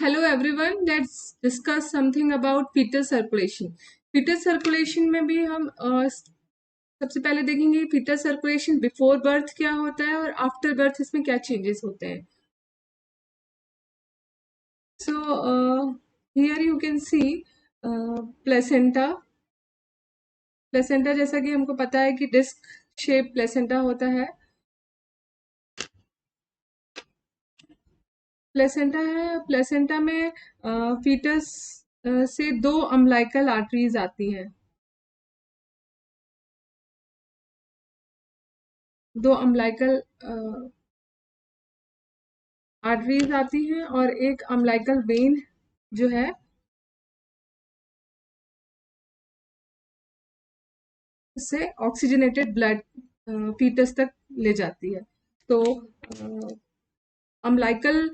Hello everyone, let's discuss something about fetal circulation. fetal circulation में भी हम सबसे पहले देखेंगे fetal circulation बिफोर बर्थ क्या होता है और आफ्टर बर्थ इसमें क्या चेंजेस होते हैं. So here you can see placenta. Placenta जैसा कि हमको पता है कि डिस्क शेप प्लेसेंटा होता है. प्लेसेंटा है, प्लेसेंटा में फीटस से दो अम्लाइकल आर्टरीज आती हैं. दो अम्लाइकल आर्टरीज आती हैं और एक अम्लाइकल वेन जो है उससे ऑक्सीजनेटेड ब्लड फीटस तक ले जाती है. तो अम्लाइकल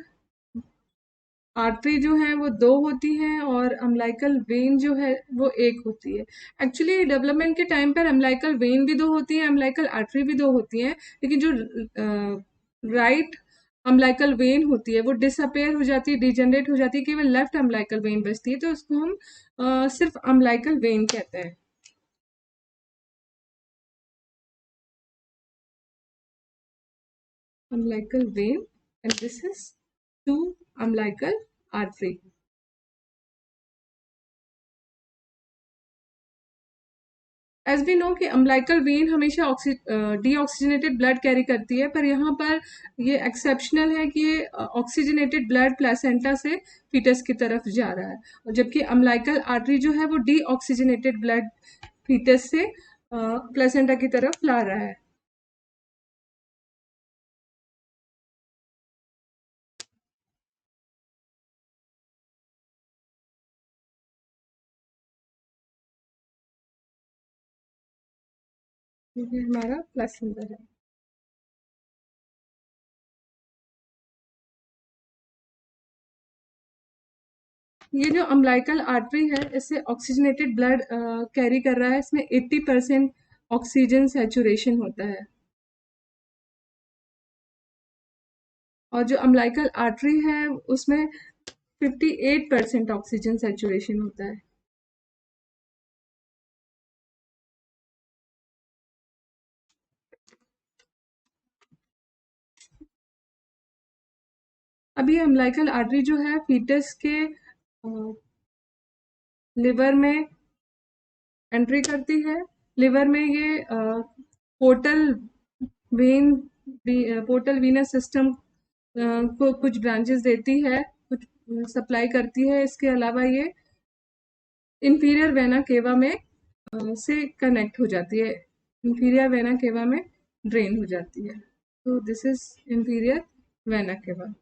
आर्टरी जो है वो दो होती हैं और अम्लाइकल वेन जो है वो एक होती है. एक्चुअली डेवलपमेंट के टाइम पर अम्लाइकल वेन भी दो होती है, अम्लाइकल आर्टरी भी दो होती हैं, लेकिन जो राइट अम्लाइकल वेन होती है वो डिसअपेयर हो जाती है, डिजेनरेट हो जाती है, केवल लेफ्ट अम्लाइकल वेन बचती है, तो उसको हम सिर्फ अम्लाइकल वेन कहते हैं. Umbilical vein, and this is two umbilical artery. As we know कि अम्लाइकल वेन हमेशा डीऑक्सीजनेटेड ब्लड कैरी करती है, पर यहाँ पर ये एक्सेप्शनल है कि ये ऑक्सीजनेटेड ब्लड प्लेसेंटा से फीटस की तरफ जा रहा है, और जबकि अम्लाइकल आर्टरी जो है वो डीऑक्सीजनेटेड ब्लड फीटस से प्लेसेंटा की तरफ ला रहा है. ये हमारा प्लेसेंटा है. ये जो अम्लाइकल आर्टरी है इससे ऑक्सीजनेटेड ब्लड कैरी कर रहा है, इसमें 80% ऑक्सीजन सैचुरेशन होता है, और जो अम्लाइकल आर्टरी है उसमें 58% ऑक्सीजन सैचुरेशन होता है. अब ये अम्लाइकल आर्टरी जो है फीटस के लिवर में एंट्री करती है. लिवर में ये portal vein portal venous system को कुछ ब्रांचेस देती है, कुछ सप्लाई करती है. इसके अलावा ये इंफीरियर वेना केवा में से कनेक्ट हो जाती है, इंफीरियर वेना केवा में ड्रेन हो जाती है. तो this is inferior vena cava.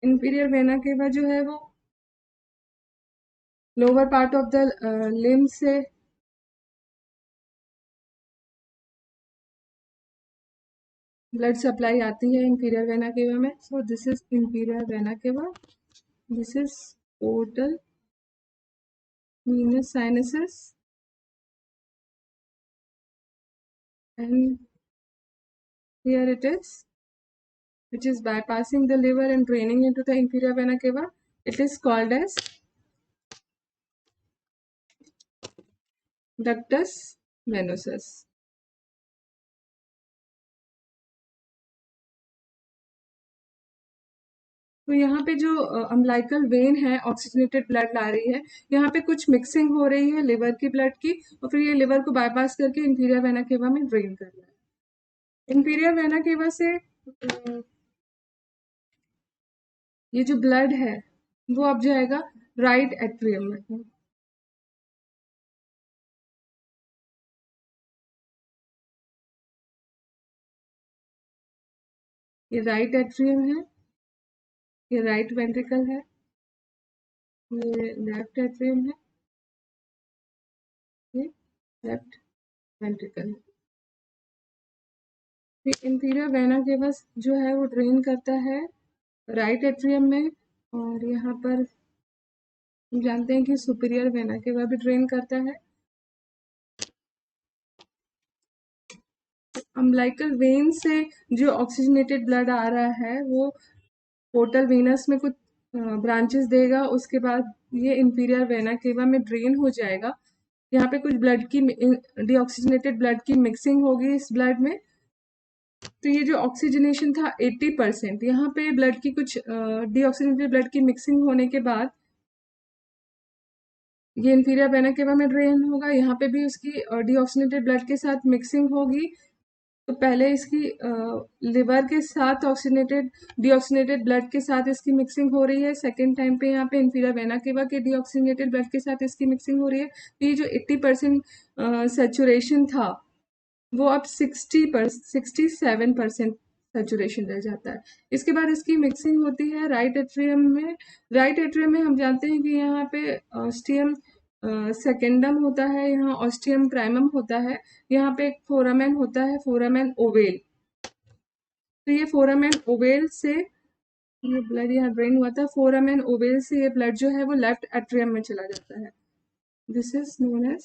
Inferior vena cava जो है वो lower part of the limb से ब्लड सप्लाई आती है इंफीरियर वेना केवा में. So this is inferior vena cava, this is portal venous sinuses, and here it is, which is bypassing the liver and draining into the inferior vena cava. It is called as ductus venosus. तो यहाँ पे जो umbilical when है oxygenated blood ला रही है, यहाँ पे कुछ मिक्सिंग हो रही है लिवर की ब्लड की, और फिर ये लिवर को बाईपास करके इंफीरियर वेना केवा में ड्रेन कर रहा है. इंफीरियर वेना केवा से ये जो ब्लड है वो अब जाएगा राइट एट्रियम में. ये राइट एट्रियम है, ये राइट वेंट्रिकल है, ये लेफ्ट एट्रियम है, ये लेफ्ट वेंट्रिकल है. इंफीरियर वेना केवा जो है वो ड्रेन करता है राइट एट्रियम में, और यहाँ पर हम जानते हैं कि सुपीरियर वेना केवा भी ड्रेन करता है. अम्बिलिकल वेन से जो ऑक्सीजनेटेड ब्लड आ रहा है वो पोर्टल वेनस में कुछ ब्रांचेस देगा, उसके बाद ये इंफीरियर वेना केवा में ड्रेन हो जाएगा। यहाँ पे कुछ ब्लड की डीऑक्सीजनेटेड ब्लड की मिक्सिंग होगी इस ब्लड में। तो ये जो ऑक्सीजनेशन था 80%, यहाँ पे ब्लड की कुछ डीऑक्सीजनेटेड ब्लड की मिक्सिंग होने के बाद ये इंफीरियर वेना केवा में ड्रेन होगा। यहाँ पे भी उसकी डीऑक्सीजनेटेड ब्लड के साथ मिक्सिंग होगी। तो पहले इसकी लिवर के साथ ऑक्सीजनेटेड डीऑक्सीजनेटेड ब्लड के साथ इसकी मिक्सिंग हो रही है। सेकेंड टाइम पे यहाँ पे इंफीरियर वेना केवा के डीऑक्सीजनेटेड ब्लड के साथ इसकी मिक्सिंग हो रही है। तो ये जो 80% सेचुरेशन था वो अब 67% सेचुरेशन रह जाता है। इसके बाद इसकी मिक्सिंग होती है राइट एट्रियम में। राइट एट्रियम में हम जानते हैं कि यहाँ पे ऑस्टियम सेकेंडम होता है, यहाँ ऑस्टियम प्राइमम होता है, यहाँ पे एक फोरामेन होता है, फोरामेन ओवेल। तो ये फोरामेन ओवेल से ये ब्लड यहाँ ड्रेन हुआ था, फोरामेन ओवेल से ये ब्लड जो है वो लेफ्ट एट्रियम में चला जाता है। This is known as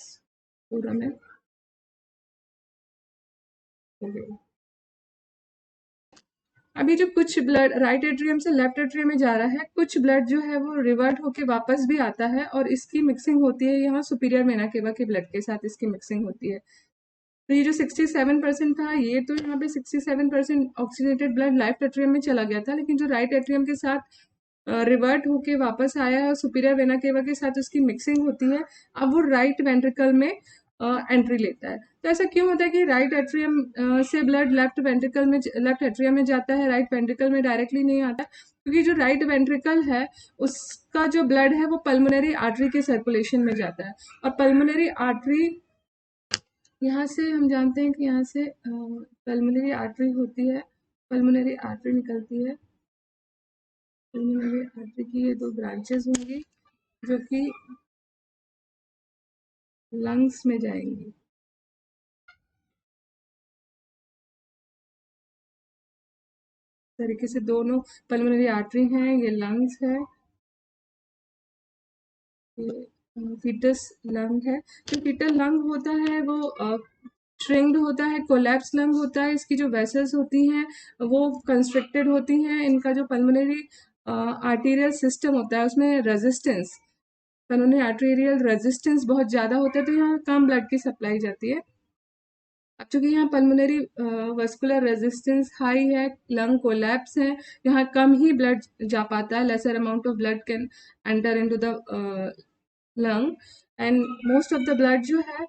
foramen ovale. अभी जो कुछ ब्लड राइट एट्रियम से लेफ्ट एट्रियम में जा रहा है, कुछ ब्लड जो है वो रिवर्ट होके वापस भी आता है और इसकी मिक्सिंग होती है यहाँ सुपीरियर वेना केवा के ब्लड के साथ इसकी मिक्सिंग होती है। तो ये जो 67% था, ये तो यहाँ पे 67% ऑक्सीजनेटेड ब्लड लेफ्ट एट्रियम में चला गया था, लेकिन जो राइट एट्रियम के साथ रिवर्ट होके वापस आया है और सुपीरियर वेना केवा के साथ उसकी मिक्सिंग होती है, अब वो राइट वेंट्रिकल में एंट्री लेता है। तो ऐसा क्यों होता है कि राइट एट्रियम से ब्लड लेफ्ट वेंट्रिकल में लेफ्ट एट्रियम में जाता है, राइट वेंट्रिकल में डायरेक्टली नहीं आता? क्योंकि जो राइट वेंट्रिकल है उसका जो ब्लड है वो पल्मोनरी आर्टरी के सर्कुलेशन में जाता है, और पल्मोनरी आर्टरी यहाँ से हम जानते हैं कि यहाँ से पल्मोनरी आर्टरी होती है, पल्मोनरी आर्टरी निकलती है। पल्मोनरी आर्टरी की ये दो ब्रांचेस होंगी जो कि लंग्स में जाएंगी। तरीके से दोनों पल्मोनरी आर्टरी हैं, ये लंग्स है, ये फीटस लंग है। जो फीटल लंग होता है वो श्रिंक्ड होता है, कोलैप्स लंग होता है। इसकी जो वेसल्स होती हैं वो कंस्ट्रिक्टेड होती हैं। इनका जो पल्मोनरी आर्टीरियल सिस्टम होता है उसमें रेजिस्टेंस, पल्मोनरी आर्टेरियल रेजिस्टेंस बहुत ज़्यादा होता है, तो यहाँ कम ब्लड की सप्लाई जाती है। अब चूंकि यहाँ पल्मोनरी वस्कुलर रेजिस्टेंस हाई है, लंग कोलैप्स है, यहाँ कम ही ब्लड जा पाता है, lesser amount of blood can enter into the lung, and most of the blood जो है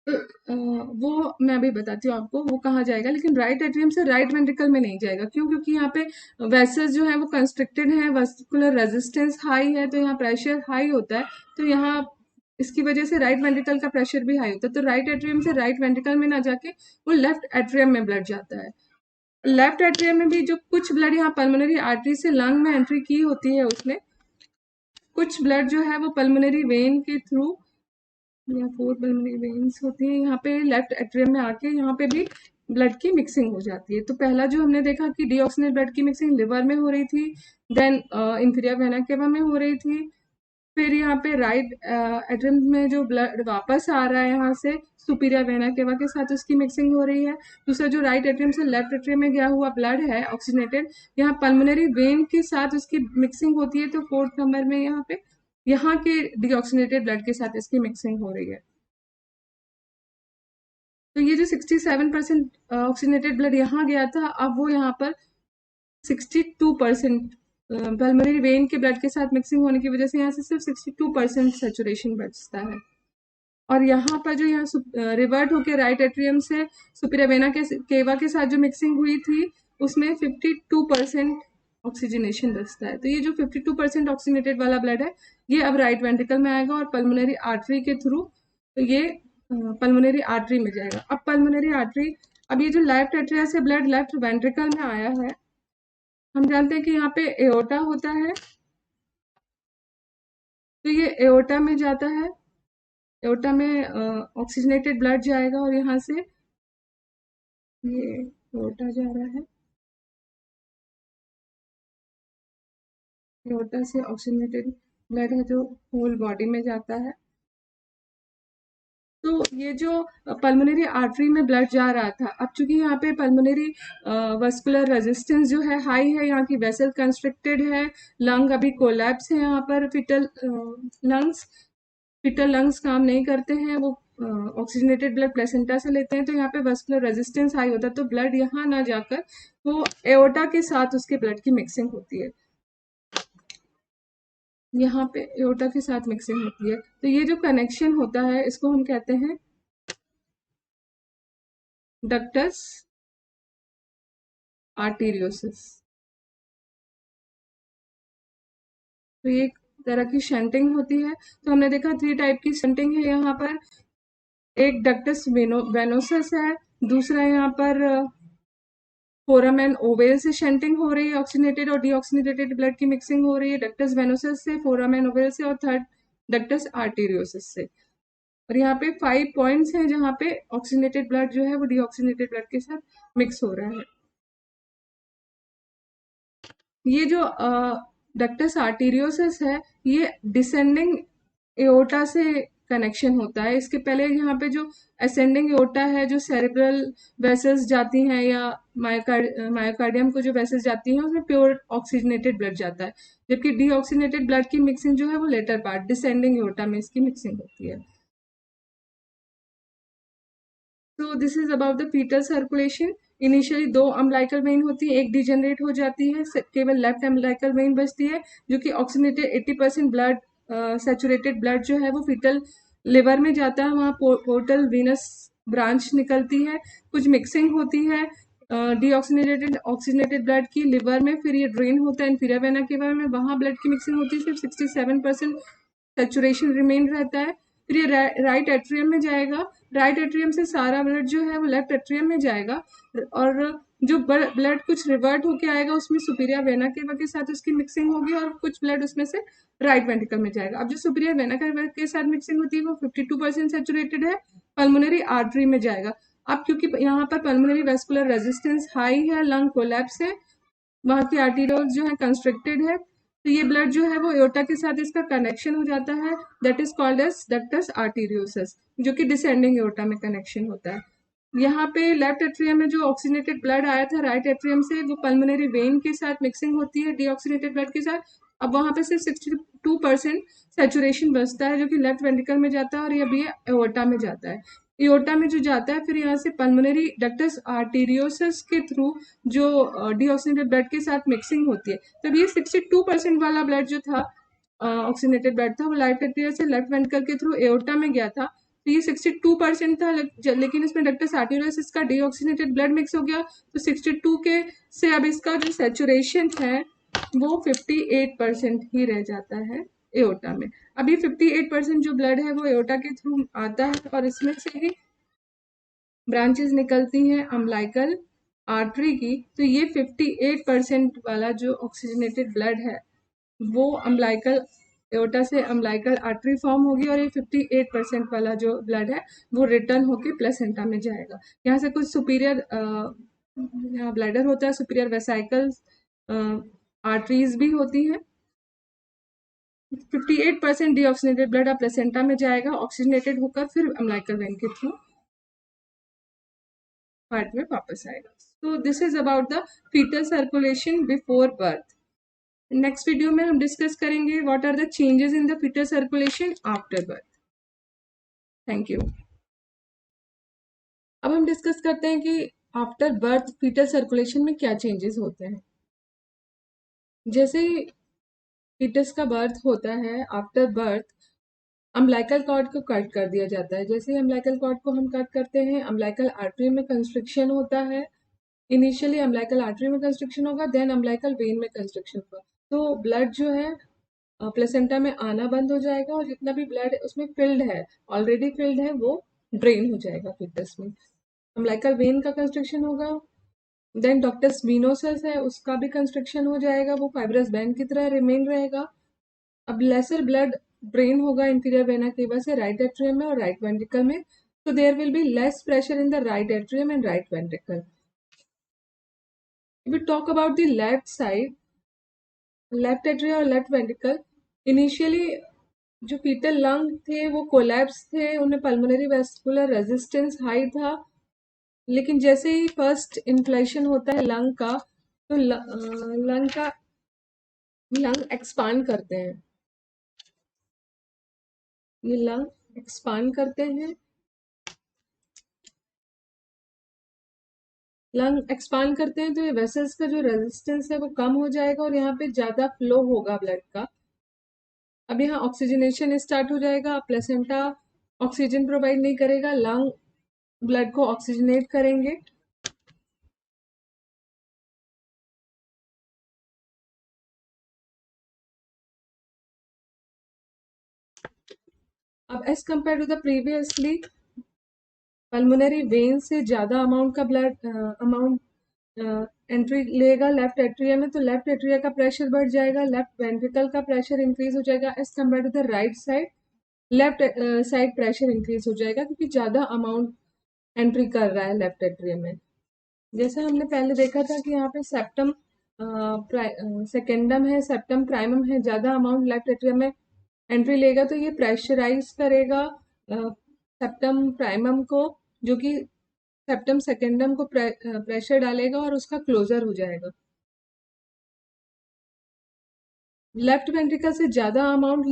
वो मैं अभी बताती हूँ आपको वो कहाँ जाएगा, लेकिन राइट एट्रियम से राइट वेंट्रिकल में नहीं जाएगा। क्यों? क्योंकि यहाँ पे वेसल्स जो है वो कंस्ट्रिक्टेड है, वस्कुलर रेजिस्टेंस हाई है, तो यहाँ प्रेशर हाई होता है, तो यहाँ इसकी वजह से राइट वेंट्रिकल का प्रेशर भी हाई होता है। तो राइट एट्रियम से राइट वेंट्रिकल में ना जाके वो लेफ्ट एट्रियम में ब्लड जाता है। लेफ्ट एट्रियम में भी जो कुछ ब्लड यहाँ पल्मोनरी आर्टरी से लंग में एंट्री की होती है, उसमें कुछ ब्लड जो है वो पल्मोनरी वेन के थ्रू, या 4 पल्मोनरी वेन्स होती हैं, यहाँ पे लेफ्ट एट्रियम में आके यहाँ पे भी ब्लड की मिक्सिंग हो जाती है। तो पहला जो हमने देखा कि डीऑक्सीजनेटेड ब्लड की मिक्सिंग लिवर में हो रही थी, देन इंफीरियर वेना केवा में हो रही थी, फिर यहाँ पे राइट एट्रियम में जो ब्लड वापस आ रहा है यहाँ से सुपीरियर वेना केवा के साथ उसकी मिक्सिंग हो रही है। दूसरा जो राइट एट्रियम से लेफ्ट एट्रियम में गया हुआ ब्लड है ऑक्सीजनेटेड, यहाँ पल्मोनरी वेन के साथ उसकी मिक्सिंग होती है। तो फोर्थ नंबर में यहाँ पे यहाँ के डीऑक्सीजनेटेड ब्लड के साथ इसकी मिक्सिंग हो रही है। तो ये जो 67% ऑक्सीजनेटेड ब्लड यहाँ गया था, अब वो यहाँ पर 62% पल्मोनरी वेन के ब्लड के साथ मिक्सिंग होने की वजह से यहाँ से सिर्फ 62% सेचुरेशन बचता है। और यहाँ पर जो यहाँ रिवर्ट होकर राइट एट्रियम से सुपीरियर वेना के केवा के साथ जो मिक्सिंग हुई थी उसमें 52% ऑक्सीजनेशन बचता है। तो ये जो 52% ऑक्सीजनेटेड वाला ब्लड है ये अब राइट वेंट्रिकल में आएगा और पल्मोनरी आर्टरी के थ्रू तो ये पल्मोनरी आर्टरी में जाएगा। अब पल्मोनरी आर्टरी, अब ये जो लेफ्ट एट्रिया से ब्लड लेफ्ट वेंट्रिकल में आया है, हम जानते हैं कि यहाँ पे एओर्टा होता है, तो ये एओर्टा में जाता है, एओर्टा में ऑक्सीजनेटेड ब्लड जाएगा और यहाँ से ये एओर्टा जा रहा है, एओर्टा से ऑक्सीजनेटेड ब्लड है जो होल बॉडी में जाता है। तो तो ये जो पल्मोनरी आर्टरी में ब्लड जा रहा था, अब चूंकि यहाँ पे पल्मोनरी वस्कुलर रेजिस्टेंस जो है हाई है, यहाँ की वेसल कंस्ट्रिक्टेड है, लंग अभी कोलैप्स है, यहाँ पर फिटल लंग्स काम नहीं करते हैं, वो ऑक्सीजनेटेड ब्लड प्लेसेंटा से लेते हैं, तो यहाँ पे वस्कुलर रेजिस्टेंस हाई होता है, तो ब्लड यहाँ ना जाकर वो एओर्टा के साथ उसके ब्लड की मिक्सिंग होती है, यहाँ पे एओर्टा के साथ मिक्सिंग होती है। तो ये जो कनेक्शन होता है इसको हम कहते हैं डक्टस आर्टेरियोसिस। तो ये एक तरह की शंटिंग होती है। तो हमने देखा 3 टाइप की शंटिंग है यहाँ पर। एक डक्टस वेनोसस है, दूसरा यहाँ पर फोरम एंड ओवेल से शंटिंग हो रही है, ऑक्सीनेटेड और डीऑक्सीनेटेड ब्लड की मिक्सिंग हो रही है डक्टस वेनोसस से, फोरम एंड ओवेल से, और थर्ड डक्टस आर्टेरियोसिस से। और यहाँ पे 5 पॉइंट्स हैं जहाँ पे ऑक्सीनेटेड ब्लड जो है वो डीऑक्सीनेटेड ब्लड के साथ मिक्स हो रहा है। ये जो डक्टस आर्टेरियोसिस है, ये डिसेंडिंग एओर्टा से कनेक्शन होता है। इसके पहले यहाँ पे जो असेंडिंग एओर्टा है, जो सेरेब्रल वेसल्स जाती हैं या मायोकार्डियम को जो वेसल्स जाती हैं उसमें प्योर ऑक्सीजनेटेड ब्लड जाता है, जबकि डीऑक्सीनेटेड ब्लड की मिक्सिंग जो है वो लेटर पार्ट डिसेंडिंग एओर्टा में इसकी मिक्सिंग होती है। तो this is about the fetal circulation. Initially 2 umbilical vein होती है, एक डिजेनरेट हो जाती है, केवल लेफ्ट अम्बिलिकल वेन बचती है, जो कि ऑक्सीनेटेड 80% ब्लड सेचुरेटेड ब्लड जो है वो फीटल लिवर में जाता है, वहाँ पोर्टल वीनस ब्रांच निकलती है, कुछ मिक्सिंग होती है डीऑक्सीनेटेड ऑक्सीनेटेड ब्लड की लिवर में, फिर ये ड्रेन होता है इन्फीरियर वेना केवा में, वहाँ ब्लड की मिक्सिंग होती है, सिर्फ 67% सेचुरेशन रिमेन रहता है। फिर ये राइट एट्रियम में जाएगा, राइट एट्रियम से सारा ब्लड जो है वो लेफ्ट एट्रियम में जाएगा, और जो ब्लड कुछ रिवर्ट होके आएगा उसमें सुपीरियर वेना केवा के साथ उसकी मिक्सिंग होगी, और कुछ ब्लड उसमें से राइट वेंट्रिकल में जाएगा। अब जो सुपीरियर वेना केवा के साथ मिक्सिंग होती है वो 52% सेचुरेटेड है, पल्मोनरी आर्टरी में जाएगा। अब क्योंकि यहाँ पर पल्मोनरी वेस्कुलर रेजिस्टेंस हाई है, लंग कोलैप्स है, वहाँ की आर्टेरियोल्स जो है कंस्ट्रिक्टेड है, तो ये ब्लड जो है वो एओर्टा के साथ इसका कनेक्शन हो जाता है, that is called as ductus arteriosus, जो कि डिसेंडिंग एओर्टा में कनेक्शन होता है। यहाँ पे लेफ्ट एट्रियम में जो ऑक्सीनेटेड ब्लड आया था राइट एट्रियम से, वो पल्मोनरी वेन के साथ मिक्सिंग होती है डीऑक्सीनेटेड ब्लड के साथ। अब वहाँ पे सिर्फ 62% सेचुरेशन बचता है, जो कि लेफ्ट वेंट्रिकल में जाता है, और ये भी एओर्टा में जाता है। एओर्टा में जो जाता है फिर यहाँ से पल्मोनरी डक्टस आर्टेरियोसस के थ्रू जो डीऑक्सीनेटेड ब्लड के साथ मिक्सिंग होती है, तब ये 62% वाला ब्लड जो था ऑक्सीनेटेड ब्लड था वो लेफ्ट एट्रियम से लेफ्ट वेंट्रिकल के थ्रू एओर्टा में गया था, तो ये 62% था, लेकिन इसमें डक्टस आर्टेरियोसस का डीऑक्सीनेटेड ब्लड मिक्स हो गया, तो 62 के से अब इसका जो सेचुरेशन है वो 58% ही रह जाता है एओर्टा में। अब ये 58% जो ब्लड है वो एओर्टा के थ्रू आता है, और इसमें से ही ब्रांचेस निकलती हैं अम्बिलिकल आर्टरी की, तो ये 58% वाला जो ऑक्सीजनेटेड ब्लड है वो अम्बिलिकल एओर्टा से अम्बिलिकल आर्टरी फॉर्म होगी, और ये 58% वाला जो ब्लड है वो रिटर्न होके प्लेसेंटा में जाएगा। यहाँ से कुछ सुपीरियर यहाँ ब्लैडर होता है, सुपीरियर वेसाइकल आर्टरीज भी होती हैं। 58% डीऑक्सीनेटेड ब्लड अब प्लेसेंटा में जाएगा ऑक्सीजनेटेड होकर, फिर अम्बिलिकल वेन के थ्रू हार्ट में वापस आएगा। तो this is about the fetal circulation before birth. Next video में हम डिस्कस करेंगे what are the changes in the fetal circulation after birth. Thank you. अब हम डिस्कस करते हैं कि आफ्टर बर्थ फीटल सर्कुलेशन में क्या चेंजेस होते हैं। जैसे ही फीटस का बर्थ होता है, आफ्टर बर्थ अम्बिलिकल कॉर्ड को कट कर दिया जाता है। जैसे ही अम्बिलिकल कॉर्ड को हम कट करते हैं, अम्बिलिकल आर्टरी में कंस्ट्रिक्शन होता है। इनिशियली अम्बिलिकल आर्टरी में कंस्ट्रिक्शन होगा, देन अम्बिलिकल वेन में कंस्ट्रिक्शन होगा, तो ब्लड जो है प्लेसेंटा में आना बंद हो जाएगा, और जितना भी ब्लड उसमें फिल्ड है, ऑलरेडी फिल्ड है, वो ड्रेन हो जाएगा फीटस में। अम्बिलिकल वेन का कंस्ट्रिक्शन होगा, देन डॉक्टर्स वीनोसस है उसका भी कंस्ट्रक्शन हो जाएगा, वो फाइब्रस बैंड की तरह रिमेन रहेगा। अब लेसर ब्लड ड्रेन होगा इंफीरियर वेना केवा से राइट एट्रियम में और राइट वेंट्रिकल में, तो there will be less pressure in the right atrium and right ventricle. If we talk about the left side, left atrium or left ventricle, initially जो fetal lung थे वो collapse थे, उन्हें pulmonary vascular resistance high था, लेकिन जैसे ही first inflation होता है लंग का, तो लंग एक्सपांड करते हैं, ये लंग एक्सपांड करते हैं, लंग एक्सपांड करते हैं तो ये वेसल्स का जो रेजिस्टेंस है वो कम हो जाएगा और यहाँ पे ज्यादा फ्लो होगा ब्लड का। अब यहाँ ऑक्सीजनेशन स्टार्ट हो जाएगा, प्लेसेंटा ऑक्सीजन प्रोवाइड नहीं करेगा, लंग ब्लड को ऑक्सीजनेट करेंगे। अब as compare to the previously, pulmonary vein से ज्यादा अमाउंट का ब्लड एंट्री लेगा लेफ्ट एट्रिया में, तो लेफ्ट एट्रिया का प्रेशर बढ़ जाएगा, लेफ्ट वेंट्रिकल का प्रेशर इंक्रीज हो जाएगा as compare to the right side, left side pressure increase हो जाएगा क्योंकि ज्यादा अमाउंट एंट्री कर रहा है लेफ्ट एट्रियम में। जैसे हमने पहले देखा था कि यहाँ पे सेप्टम सेकेंडम है, सेप्टम प्राइमम है, ज्यादा अमाउंट लेफ्ट एट्रियम में एंट्री लेगा तो ये प्रेशराइज करेगा सेप्टम प्राइमम को, जो कि सेप्टम सेकेंडम को प्रेशर डालेगा और उसका क्लोजर हो जाएगा। लेफ्ट वेंट्रिकल से ज्यादा अमाउंट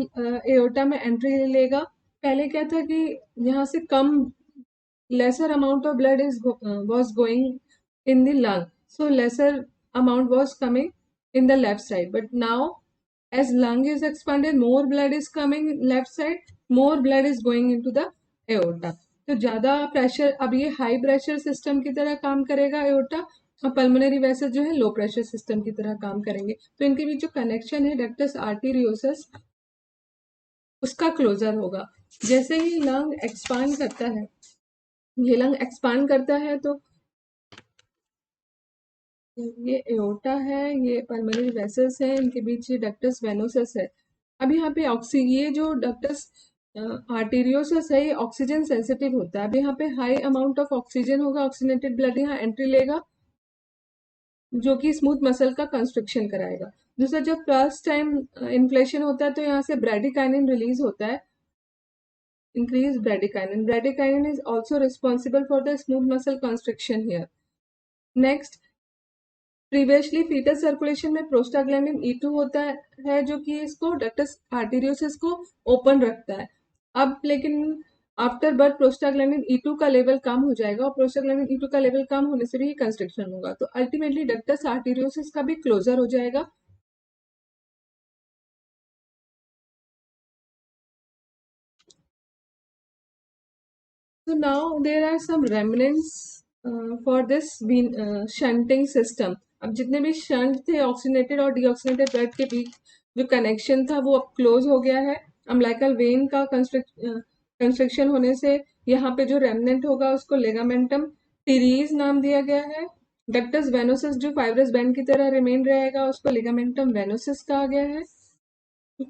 एओर्टा में एंट्री लेगा। पहले क्या था कि यहाँ से कम lesser amount of blood was going in the lung, so lesser amount was coming in the left side, but now as lung is expanded, more blood is coming left side, more blood is going into the aorta। तो ज्यादा pressure, अब ये high pressure system की तरह काम करेगा aorta, और pulmonary vessel जो है लो प्रेशर सिस्टम की तरह काम करेंगे, तो इनके बीच जो कनेक्शन है डक्टस आर्टेरियोसस उसका क्लोजर होगा। जैसे ही लंग एक्सपांड करता है, ये लंग एक्सपांड करता है तो ये एओर्टा है, ये पल्मोनरी वेसल्स है, इनके बीच ये डक्टस वेनोसस है। अब यहाँ पे ये जो डक्टस आर्टेरियोसस है ये ऑक्सीजन सेंसिटिव होता है। अब यहाँ पे हाई अमाउंट ऑफ ऑक्सीजन होगा, ऑक्सीजनेटेड ब्लड यहाँ एंट्री लेगा जो कि स्मूथ मसल का कंस्ट्रक्शन कराएगा। दूसरा, जब फर्स्ट टाइम इन्फ्लेशन होता है तो यहाँ से ब्रेडिकाइनिन रिलीज होता है, increase bradykinin. Bradykinin is also responsible for the smooth muscle constriction here. Next, previously fetal circulation में प्रोस्टाग्लैंडिन E2 होता है जो कि इसको डक्टस आर्टेरियोसिस को ओपन रखता है। अब लेकिन आफ्टर बर्थ प्रोस्टाग्लैंडिन E2 का लेवल कम हो जाएगा और प्रोस्टाग्लैंडिन E2 का लेवल कम होने से भी कंस्ट्रक्शन होगा, तो अल्टीमेटली डक्टस आर्टेरियोसिस का भी क्लोजर हो जाएगा। So now there are some remnants for this shunting system। अब जितने भी शंट थे ऑक्सीनेटेड और डीऑक्सीनेटेड ब्लड के बीच जो कनेक्शन था वो अब क्लोज हो गया है। अम्बिलिकल वेन का कंस्ट्रक्शन होने से यहाँ पे जो रेमनेंट होगा उसको लिगामेंटम टीरीज नाम दिया गया है। डक्टस वेनोसिस जो फाइब्रस बैंड की तरह रिमेन रहेगा उसको लिगामेंटम वेनोसिस कहा गया है।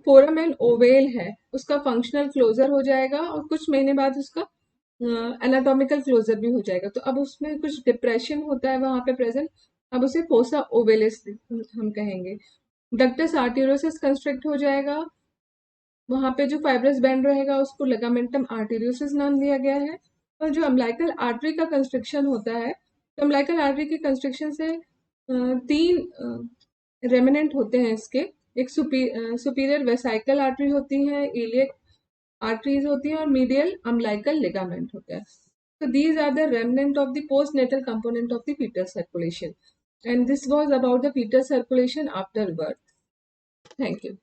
फोरामेन ओवेल है, उसका फंक्शनल क्लोजर हो जाएगा और कुछ महीने बाद उसका एनाटॉमिकल क्लोजर भी हो जाएगा। तो अब उसमें कुछ डिप्रेशन होता है वहां पे प्रेजेंट, अब उसे फोसा ओवेलिस हम कहेंगे। डक्टस आर्टेरियोसिस कंस्ट्रक्ट हो जाएगा, वहां पे जो फाइब्रस बैंड रहेगा उसको लिगामेंटम आर्टेरियोसिस नाम दिया गया है। और जो अम्बिलिकल आर्टरी का कंस्ट्रक्शन होता है, तो अम्बिलिकल आर्टरी के कंस्ट्रक्शन से तीन रेमिनेंट होते हैं इसके। एक सुपीरियर वेसाइकल आर्टरी होती है, इलियक आर्टरीज होती हैं और मीडियल अम्बिलिकल लिगामेंट होता है। So these are the remnant of the postnatal component of the fetal circulation, and this was about the fetal circulation after birth. Thank you.